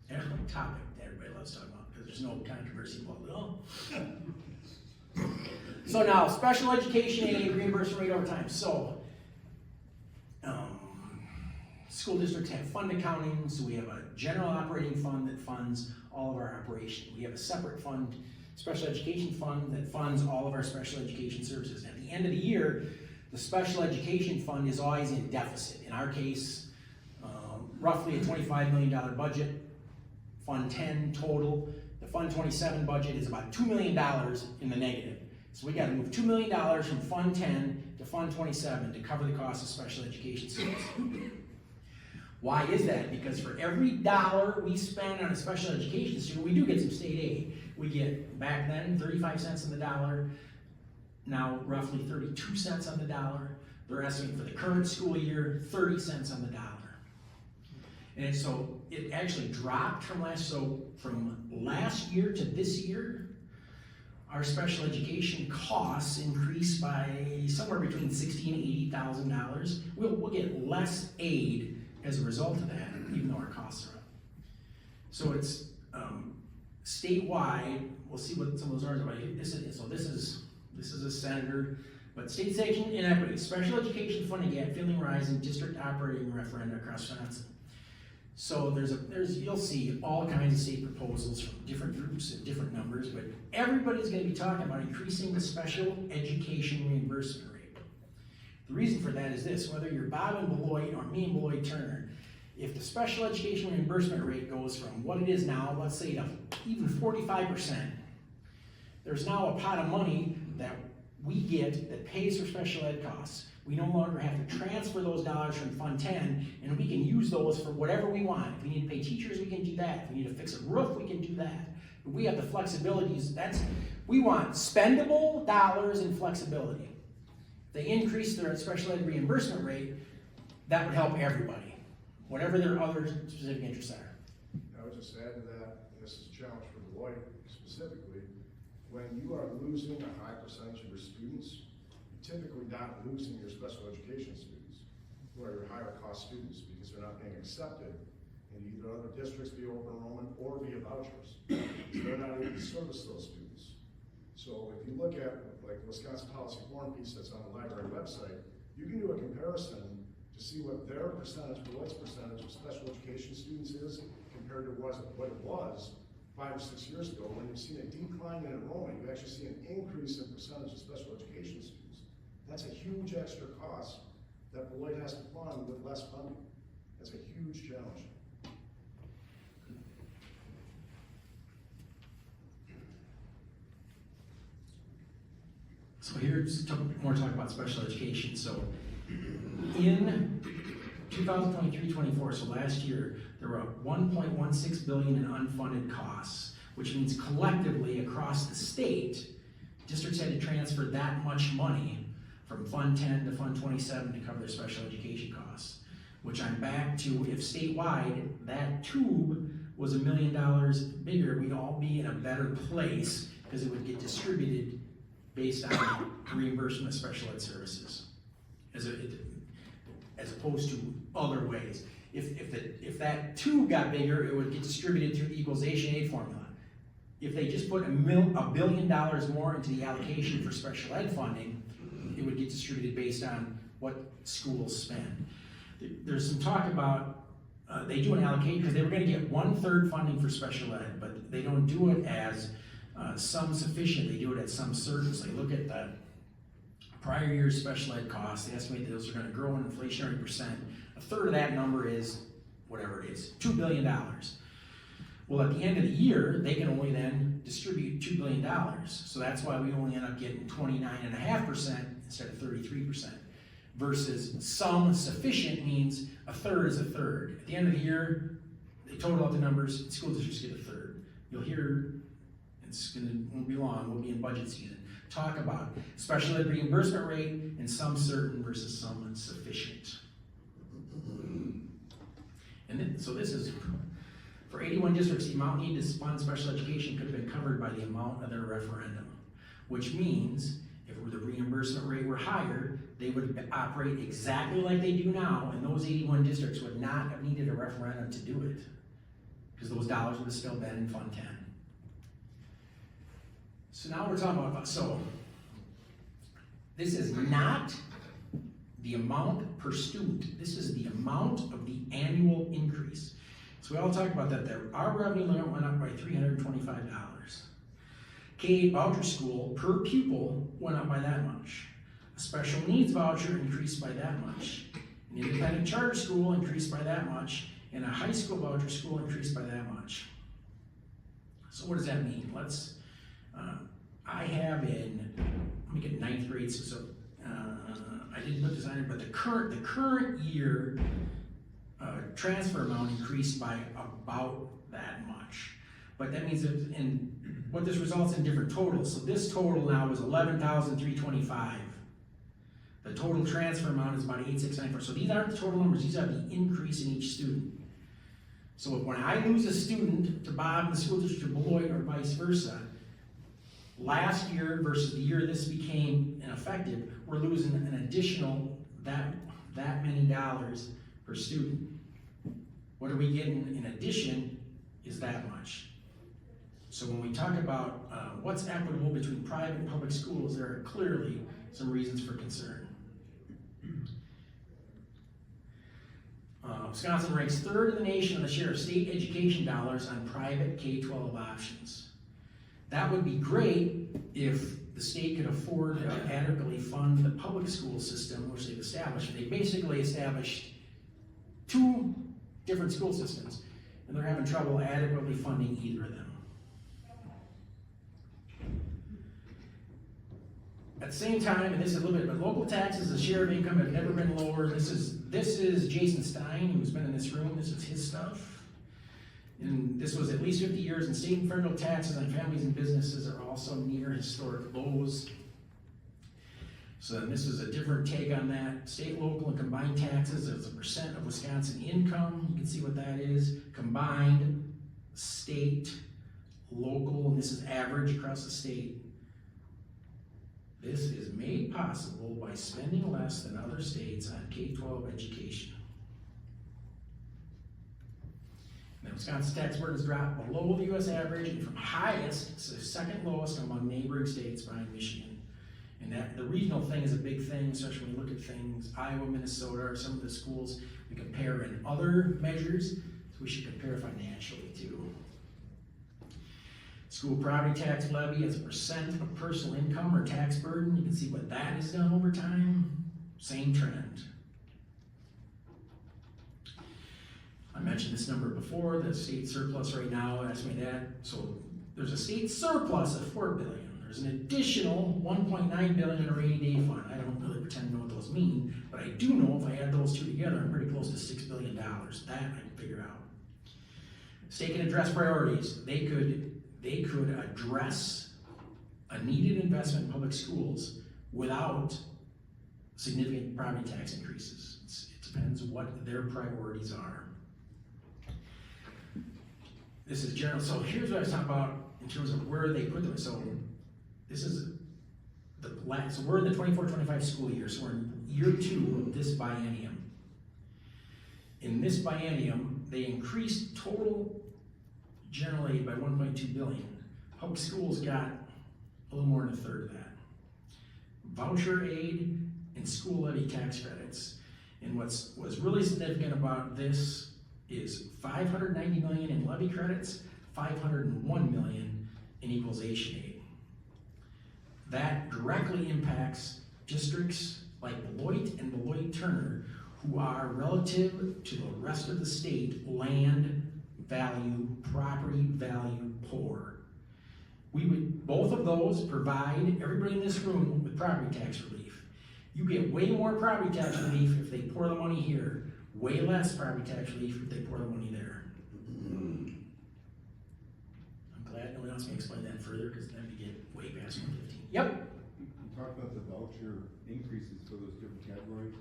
There's my topic that everybody loves to talk about, because there's no controversy involved at all. So now, special education aid reimbursement rate over time. So, school districts have fund accounting, so we have a general operating fund that funds all of our operation. We have a separate fund, special education fund, that funds all of our special education services. At the end of the year, the special education fund is always in deficit. In our case, roughly a $25 million budget, Fund 10 total. The Fund 27 budget is about $2 million in the negative. So we gotta move $2 million from Fund 10 to Fund 27 to cover the cost of special education services. Why is that? Because for every dollar we spend on a special education student, we do get some state aid. We get, back then, 35 cents on the dollar, now roughly 32 cents on the dollar. They're estimating for the current school year, 30 cents on the dollar. And so it actually dropped from last year to this year. Our special education costs increased by somewhere between $60,000 and $80,000. We'll get less aid as a result of that, even though our costs are up. So it's statewide. We'll see what some of those are about. This is a senator, but state sanction inequity, special education funding gap, feeling rise in district operating referenda across Wisconsin. So you'll see all kinds of state proposals from different groups and different numbers, but everybody's going to be talking about increasing the special education reimbursement rate. The reason for that is this: whether you're Bob in Beloit or me in Beloit Turner, if the special education reimbursement rate goes from what it is now, let's say to even 45%, there's now a pot of money that we get that pays for special ed costs. We no longer have to transfer those dollars from Fund 10, and we can use those for whatever we want. If we need to pay teachers, we can do that. If we need to fix a roof, we can do that. But we have the flexibilities. We want spendable dollars and flexibility. If they increase their special ed reimbursement rate, that would help everybody, whatever their other specific interests are. I would just add to that, and this is a challenge for Beloit specifically, when you are losing a high percentage of your students, you're typically not losing your special education students, who are your higher cost students, because they're not being accepted in either other districts via open enrollment or via vouchers. So they're not able to service those students. So if you look at like the Wisconsin Policy Forum piece that's on the library website, you can do a comparison to see what their percentage, Beloit's percentage of special education students is compared to what it was 5 or 6 years ago. When you've seen a decline in enrollment, you actually see an increase in percentage of special education students. That's a huge extra cost that Beloit has to fund with less funding. That's a huge challenge. So here's more talk about special education. So in 2023-24, so last year, there were $1.16 billion in unfunded costs, which means collectively across the state, districts had to transfer that much money from Fund 10 to Fund 27 to cover their special education costs, which I'm back to, if statewide that tube was $1 million bigger, we'd all be in a better place because it would get distributed based on reimbursement of special ed services, as opposed to other ways. If that tube got bigger, it would get distributed through the equalization aid formula. If they just put $1 billion more into the allocation for special ed funding, it would get distributed based on what schools spend. There's some talk about, they do an allocation because they were going to get 1/3 funding for special ed, but they don't do it as sum sufficient, they do it at sum certain. So they look at the prior year's special ed costs, they estimate that those are going to grow in inflationary percent. 1/3 of that number is whatever it is, $2 billion. Well, at the end of the year, they can only then distribute $2 billion. So that's why we only end up getting 29.5% instead of 33%. Versus some sufficient means a third is a third. At the end of the year, they total out the numbers, school districts get a third. You'll hear, won't be long, we'll be in budget season, talk about special ed reimbursement rate and some certain versus some sufficient. And then, so this is, for 81 districts, the amount needed to fund special education could have been covered by the amount of their referendum, which means if the reimbursement rate were higher, they would operate exactly like they do now, and those 81 districts would not have needed a referendum to do it, because those dollars would have still been in Fund 10. So now we're talking about, so this is not the amount per student, this is the amount of the annual increase. So we all talked about that there. Our revenue limit went up by $325. K-8 voucher school per pupil went up by that much. A special needs voucher increased by that much. An independent charter school increased by that much. And a high school voucher school increased by that much. So what does that mean? Let's, I have in, let me get 9th grade, so I didn't put this on here, but the current year transfer amount increased by about that much. But that means that, and what this results in different totals. So this total now is $11,325. The total transfer amount is about $8,694. So these aren't the total numbers, these are the increase in each student. So when I lose a student to Bob in the school district of Beloit or vice versa, last year versus the year this became ineffective, we're losing an additional that many dollars per student. What are we getting in addition is that much. So when we talk about what's equitable between private and public schools, there are clearly some reasons for concern. Wisconsin ranks 3rd in the nation in the share of state education dollars on private K-12 options. That would be great if the state could afford to adequately fund the public school system, which they've established. They basically established 2 different school systems, and they're having trouble adequately funding either of them. At the same time, and this is a little bit, but local taxes, the share of income have never been lower. This is Jason Stein, who's been in this room. This is his stuff. And this was at least 50 years, and state and federal taxes on families and businesses are also near historic lows. So this is a different take on that. State, local, and combined taxes as a percent of Wisconsin income. You can see what that is. Combined, state, local, and this is average across the state. This is made possible by spending less than other states on K-12 education. Now, Wisconsin's tax burden has dropped below the U.S. average and from highest to second lowest among neighboring states behind Michigan. And that the regional thing is a big thing, especially when you look at things, Iowa, Minnesota, or some of the schools we compare in other measures, so we should compare financially too. School property tax levy as a percent of personal income or tax burden, you can see what that has done over time. Same trend. I mentioned this number before, the state surplus right now, estimate that. So there's a state surplus of $4 billion. There's an additional $1.9 billion in a rainy day fund. I don't really pretend to know what those mean, but I do know if I add those two together, I'm pretty close to $6 billion. That I can figure out. State can address priorities. They could address a needed investment in public schools without significant property tax increases. It depends what their priorities are. This is general. So here's what I was talking about in terms of where they put them. So this is the last. So we're in the 24-25 school year. So we're in year 2 of this biennium. In this biennium, they increased total general aid by $1.2 billion. Public schools got a little more than a third of that. Voucher aid and school levy tax credits. And what's really significant about this is $590 million in levy credits, $501 million in equalization aid. That directly impacts districts like Beloit and Beloit Turner, who are relative to the rest of the state land value, property value poor. We would, both of those provide everybody in this room with property tax relief. You get way more property tax relief if they pour the money here, way less property tax relief if they pour the money there. I'm glad no one else can explain that further, because then we get way past 115. Yep. You talked about the voucher increases for those different categories.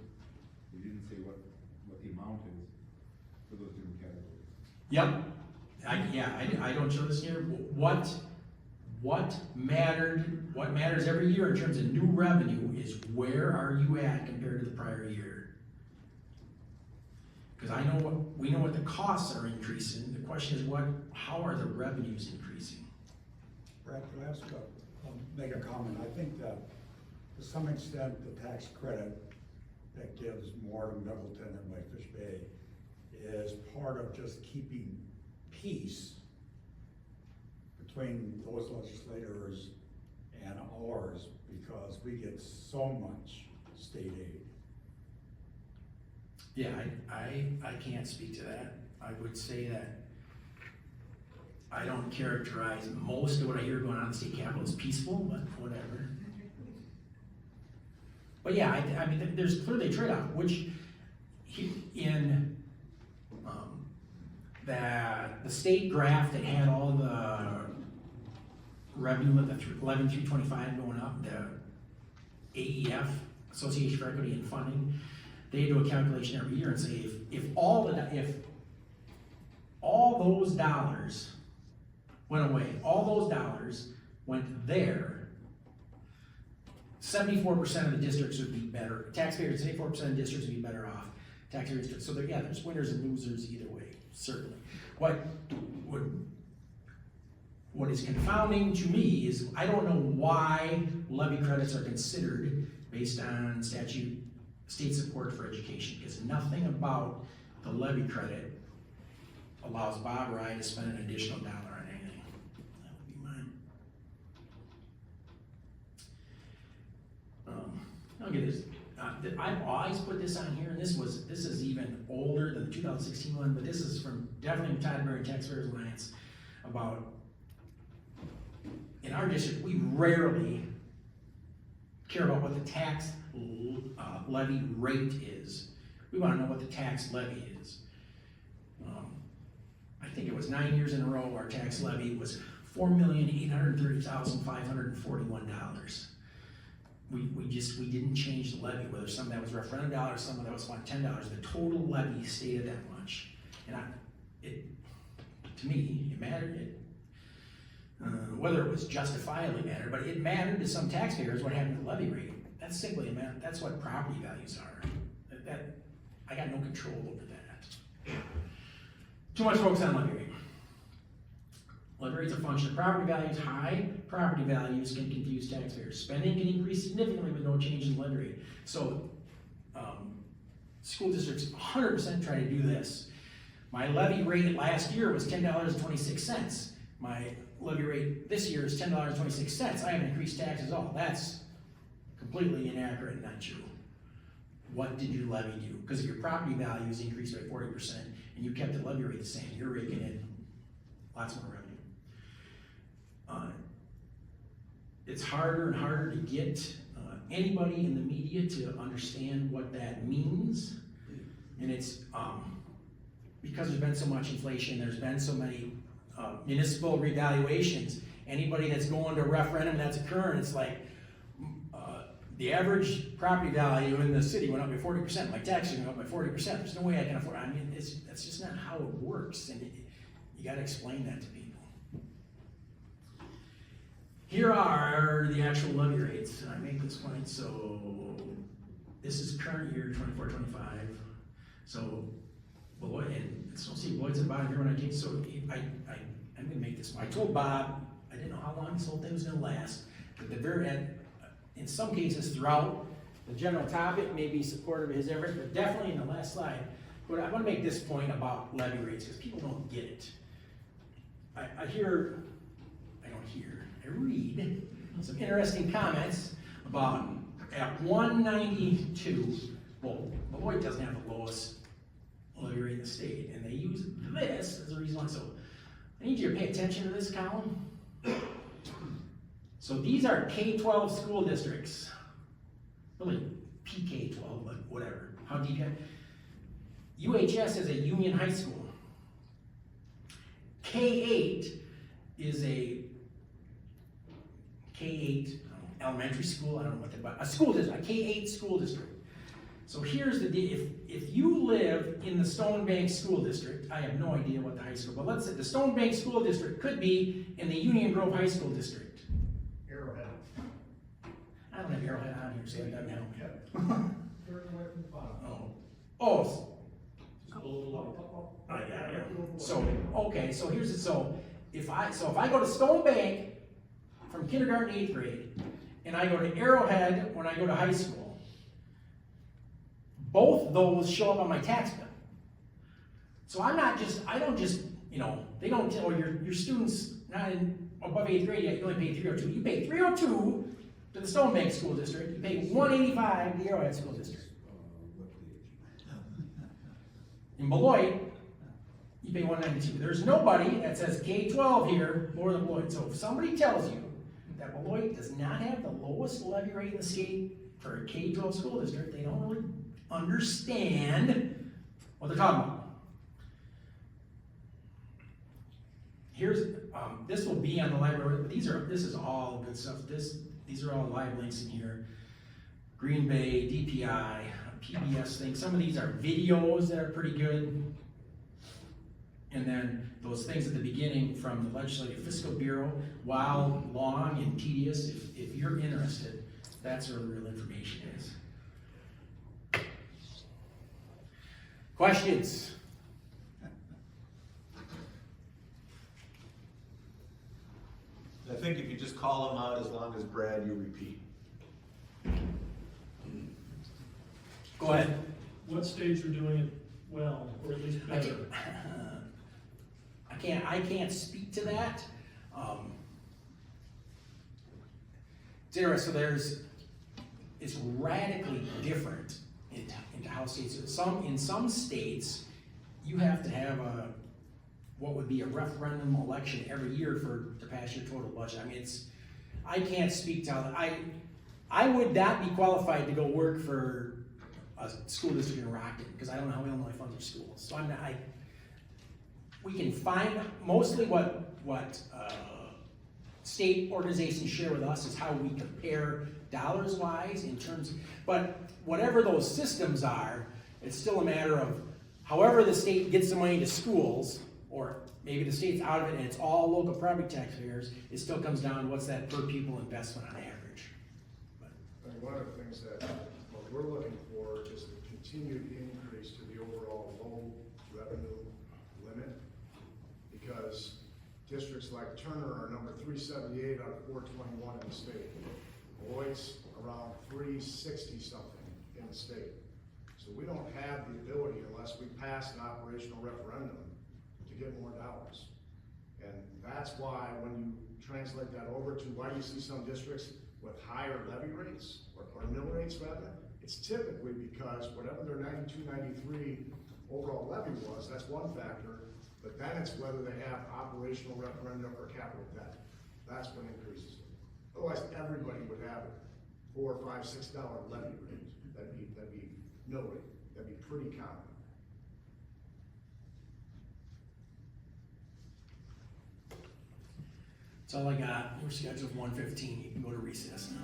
You didn't say what the amount is for those different categories. Yep. I don't show this here. What matters every year in terms of new revenue is where are you at compared to the prior year? Because we know what the costs are increasing. The question is how are the revenues increasing? Brad, could I ask make a comment? I think that to some extent, the tax credit that gives more to Middleton and Whitefish Bay is part of just keeping peace between those legislators and ours, because we get so much state aid. Yeah, I can't speak to that. I would say that I don't characterize most of what I hear going on in the state capitol as peaceful, but whatever. But yeah, I mean, there's clearly a trade-off, which in the state graph that had all the revenue of the 11 through 25 going up, the AEF, Association for Equity and Funding, they do a calculation every year and say if all those dollars went away, all those dollars went there, 74% of the districts would be better. Taxpayers, 74% of the districts would be better off. Taxpayers, so there's winners and losers either way, certainly. What is confounding to me is I don't know why levy credits are considered based on statute, state support for education, because nothing about the levy credit allows Bob or I to spend an additional dollar on anything. That would be mine. I'll get this. I've always put this on here, and this is even older than the 2016 one, but this is from definitely Todd Berry Taxpayers Alliance about, in our district, we rarely care about what the tax levy rate is. We want to know what the tax levy is. I think it was 9 years in a row our tax levy was $4,830,541. We didn't change the levy, whether some of that was referendum dollars, some of that was $10. The total levy stayed at that much. And to me, it mattered. Whether it was justifiably mattered, but it mattered to some taxpayers what happened to the levy rate. That's simply that's what property values are. I got no control over that. Too much focus on levy rate. Levy rate's a function of property values. High property values can confuse taxpayers. Spending can increase significantly with no change in levy rate. So, school districts 100% try to do this. My levy rate last year was $10.26. My levy rate this year is $10.26. I haven't increased taxes at all. That's completely inaccurate and not true. What did your levy do? Because if your property values increased by 40% and you kept the levy rate the same, you're raking in lots more revenue. It's harder and harder to get anybody in the media to understand what that means. And it's because there's been so much inflation, there's been so many municipal revaluations. Anybody that's going to a referendum that's occurring, it's like the average property value in the city went up by 40%. My taxes went up by 40%. There's no way I can afford it. I mean, that's just not how it works, and you got to explain that to people. Here are the actual levy rates. I make this point, so this is current year 24-25. So Beloit, and so see Beloit's at the bottom here when I came. So I'm gonna make this. I told Bob I didn't know how long this whole thing was gonna last. But the very end, in some cases throughout the general topic may be supportive of his efforts, but definitely in the last slide. But I want to make this point about levy rates because people don't get it. I read some interesting comments about at 192 well, Beloit doesn't have the lowest levy rate in the state, and they use this as a reason why. So I need you to pay attention to this column. So these are K-12 school districts. Really, PK-12, but whatever. How deep you UHS is a union high school. K-8 is a K-8 elementary school, I don't know what but a school district, a K-8 school district. So here's the deal, if you live in the Stone Bank School District, I have no idea what the high school, but let's say the Stone Bank School District could be in the Union Grove High School District. Arrowhead. I don't have Arrowhead on here, so that doesn't help. Third away from the bottom. Oh, Just below the light. yeah. So, okay, so here's it, so if I go to Stone Bank from kindergarten to 8th grade, and I go to Arrowhead when I go to high school, both those show up on my tax bill. So I don't just, they don't tell your students not above 8th grade yet, you only pay $302. You pay $302 to the Stone Bank School District, you pay $185 to the Arrowhead School District. In Beloit, you pay $192. There's nobody that says K-12 here more than Beloit. So if somebody tells you that Beloit does not have the lowest levy rate in the state for a K-12 school district, they don't really understand what they're talking about. Here's, this will be on the library, but this is all good stuff. These are all live links in here. Green Bay, DPI, PBS things. Some of these are videos that are pretty good. And then those things at the beginning from the Legislative Fiscal Bureau, while long and tedious, if you're interested, that's where the real information is. Questions? I think if you just call them out as long as Brad, you repeat. Go ahead. What states are doing it well, or at least better? I can't speak to that. It's interesting, it's radically different into how states, in some states, you have to have what would be a referendum election every year to pass your total budget. I mean, I can't speak to how that, I would not be qualified to go work for a school district in Rockton, because I don't know how Illinois funds their schools. So we can find, mostly what state organizations share with us is how we compare dollars wise in terms of, but whatever those systems are, it's still a matter of however the state gets the money to schools, or maybe the state's out of it and it's all local property taxpayers, it still comes down to what's that per pupil investment on average. I mean, one of the things that what we're looking for is a continued increase to the overall low revenue limit, because districts like Turner are number 378 out of 421 in the state. Beloit's around 360 something in the state. So we don't have the ability, unless we pass an operational referendum, to get more dollars. And that's why when you translate that over to why you see some districts with higher levy rates, or mill rates rather, it's typically because whatever their 92, 93 overall levy was, that's one factor, but then it's whether they have operational referendum or capital debt. That's what increases it. Otherwise, everybody would have $4, $5, $6 levy rate. That'd be mill rate. That'd be pretty common. That's all I got. We're scheduled 1:15. You can go to recess now.